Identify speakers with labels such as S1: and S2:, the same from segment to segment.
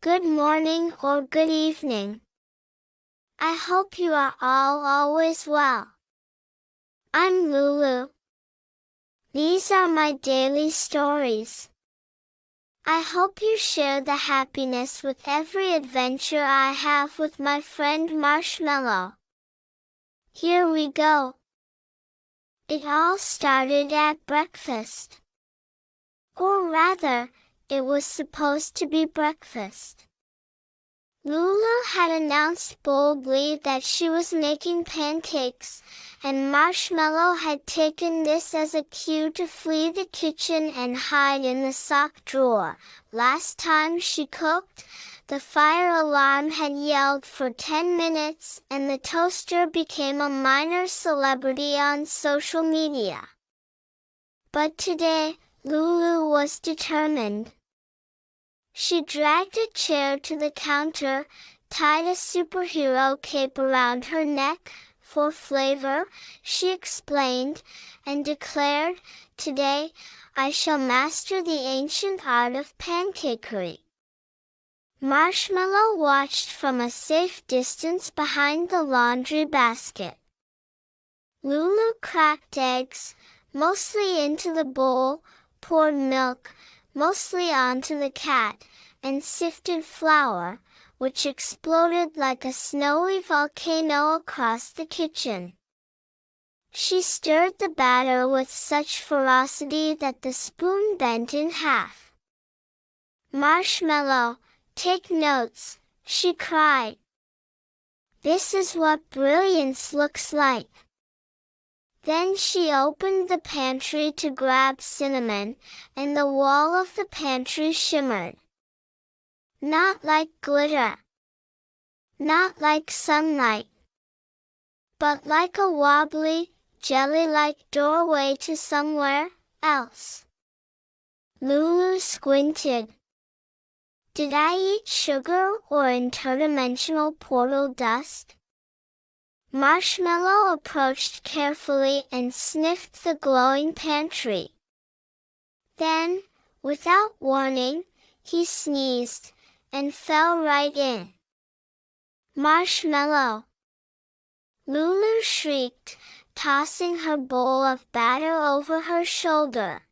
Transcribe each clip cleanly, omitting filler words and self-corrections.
S1: good morning or good evening. I hope you are all always well. I'm Lulu. These are my daily stories. I hope you share the happiness with every adventure I have with my friend Marshmallow. Here we go. It all started at breakfast. Or rather, it was supposed to be breakfast. Lulu had announced boldly that she was making pancakes, and Marshmallow had taken this as a cue to flee the kitchen and hide in the sock drawer. Last time she cooked, the fire alarm had yelled for 10 minutes and the toaster became a minor celebrity on social media. But today, Lulu was determined. She dragged a chair to the counter, tied a superhero cape around her neck, for flavor, she explained, and declared, "Today, I shall master the ancient art of pancakery." Marshmallow watched from a safe distance behind the laundry basket. Lulu cracked eggs, mostly into the bowl, poured milk, mostly onto the cat, and sifted flour, which exploded like a snowy volcano across the kitchen. She stirred the batter with such ferocity that the spoon bent in half. "Marshmallow, take notes," she cried. "This is what brilliance looks like." Then she opened the pantry to grab cinnamon, and the wall of the pantry shimmered. Not like glitter. Not like sunlight. But like a wobbly, jelly-like doorway to somewhere else. Lulu squinted. Did I eat sugar or interdimensional portal dust? Marshmallow approached carefully and sniffed the glowing pantry. Then, without warning, he sneezed, and fell right in. "Marshmallow!" Lulu shrieked, tossing her bowl of batter over her shoulder.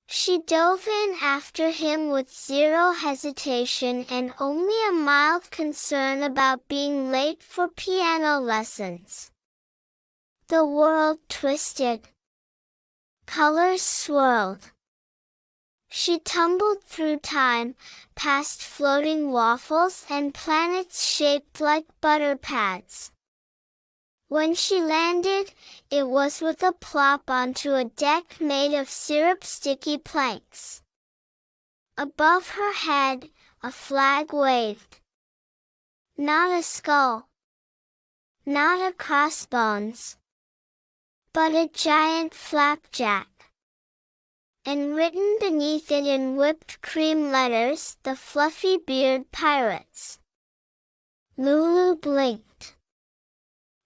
S1: She dove in after him with zero hesitation and only a mild concern about being late for piano lessons. The world twisted. Colors swirled. She tumbled through time, past floating waffles and planets shaped like butter pads. When she landed, it was with a plop onto a deck made of syrup-sticky planks. Above her head, a flag waved. Not a skull. Not a crossbones. But a giant flapjack. And written beneath it in whipped cream letters, "The Fluffy Beard Pirates." Lulu blinked.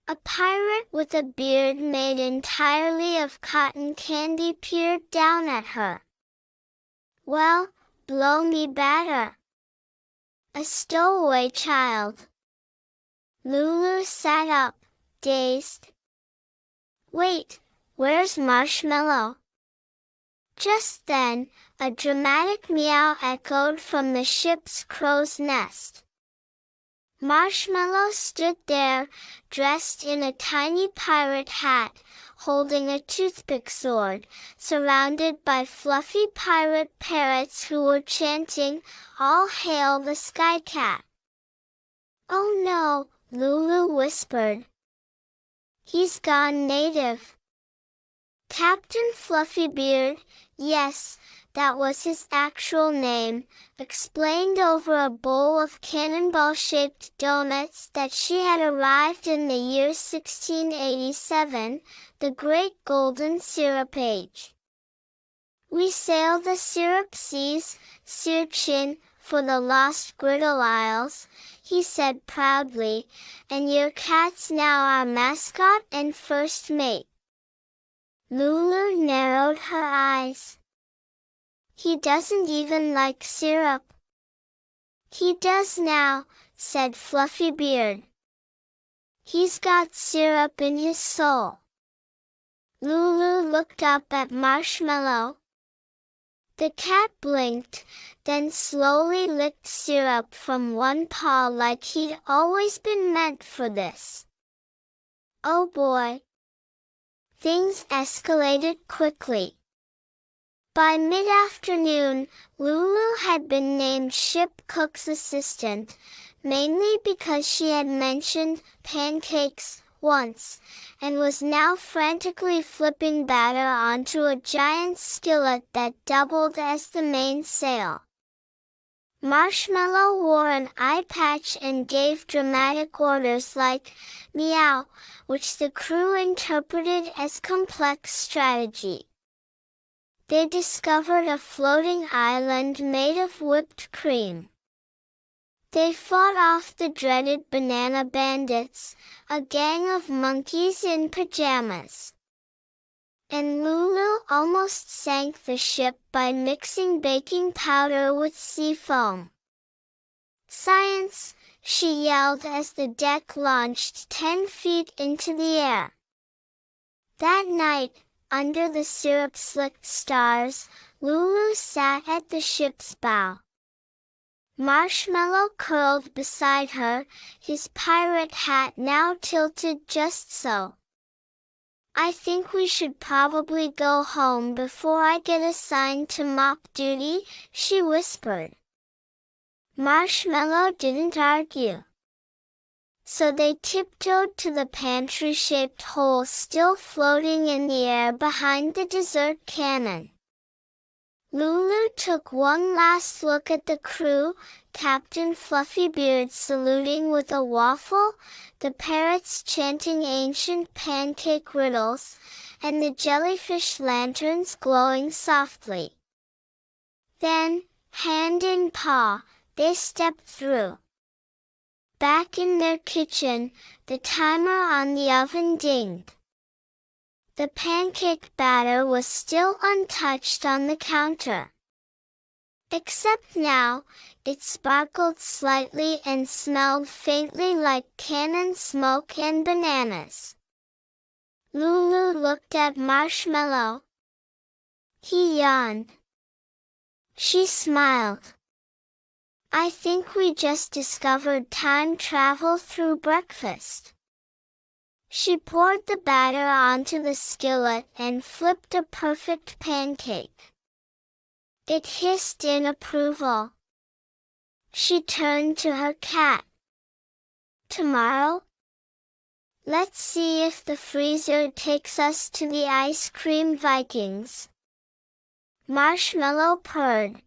S1: A pirate with a beard made entirely of cotton candy peered down at her. "Well, blow me batter." A stowaway child. Lulu sat up, dazed. "Wait, where's Marshmallow?" Just then, a dramatic meow echoed from the ship's crow's nest. Marshmallow stood there, dressed in a tiny pirate hat, holding a toothpick sword, surrounded by fluffy pirate parrots who were chanting, "All hail the Sky Cat." "Oh no," Lulu whispered. "He's gone native." Captain Fluffybeard, yes, that was his actual name, explained over a bowl of cannonball-shaped donuts that she had arrived in the year 1687, the Great Golden Syrup Age. "We sail the syrup seas, Searchin, for the lost Griddle Isles," he said proudly, "and your cat's now our mascot and first mate." Lulu narrowed her eyes. "He doesn't even like syrup." He does now, said Fluffybeard. He's got syrup in his soul. Lulu looked up at Marshmallow. The cat blinked, then slowly licked syrup from one paw like he'd always been meant for this. Oh boy! Things escalated quickly. By mid-afternoon, Lulu had been named ship cook's assistant, mainly because she had mentioned pancakes once, and was now frantically flipping batter onto a giant skillet that doubled as the mainsail. Marshmallow wore an eye patch and gave dramatic orders like, meow, which the crew interpreted as complex strategy. They discovered a floating island made of whipped cream. They fought off the dreaded banana bandits, a gang of monkeys in pajamas. And Lulu almost sank the ship by mixing baking powder with sea foam. Science, she yelled as the deck launched 10 feet into the air. That night, under the syrup-slicked stars, Lulu sat at the ship's bow. Marshmallow curled beside her, his pirate hat now tilted just so. I think we should probably go home before I get assigned to mop duty, she whispered. Marshmallow didn't argue. So they tiptoed to the pantry-shaped hole still floating in the air behind the dessert cannon. Lulu took one last look at the crew, Captain Fluffybeard saluting with a waffle, the parrots chanting ancient pancake riddles, and the jellyfish lanterns glowing softly. Then, hand in paw, they stepped through. Back in their kitchen, the timer on the oven dinged. The pancake batter was still untouched on the counter. Except now, it sparkled slightly and smelled faintly like cannon smoke and bananas. Lulu looked at Marshmallow. He yawned. She smiled. I think we just discovered time travel through breakfast. She poured the batter onto the skillet and flipped a perfect pancake. It hissed in approval. She turned to her cat. Tomorrow? Let's see if the freezer takes us to the ice cream Vikings. Marshmallow purred.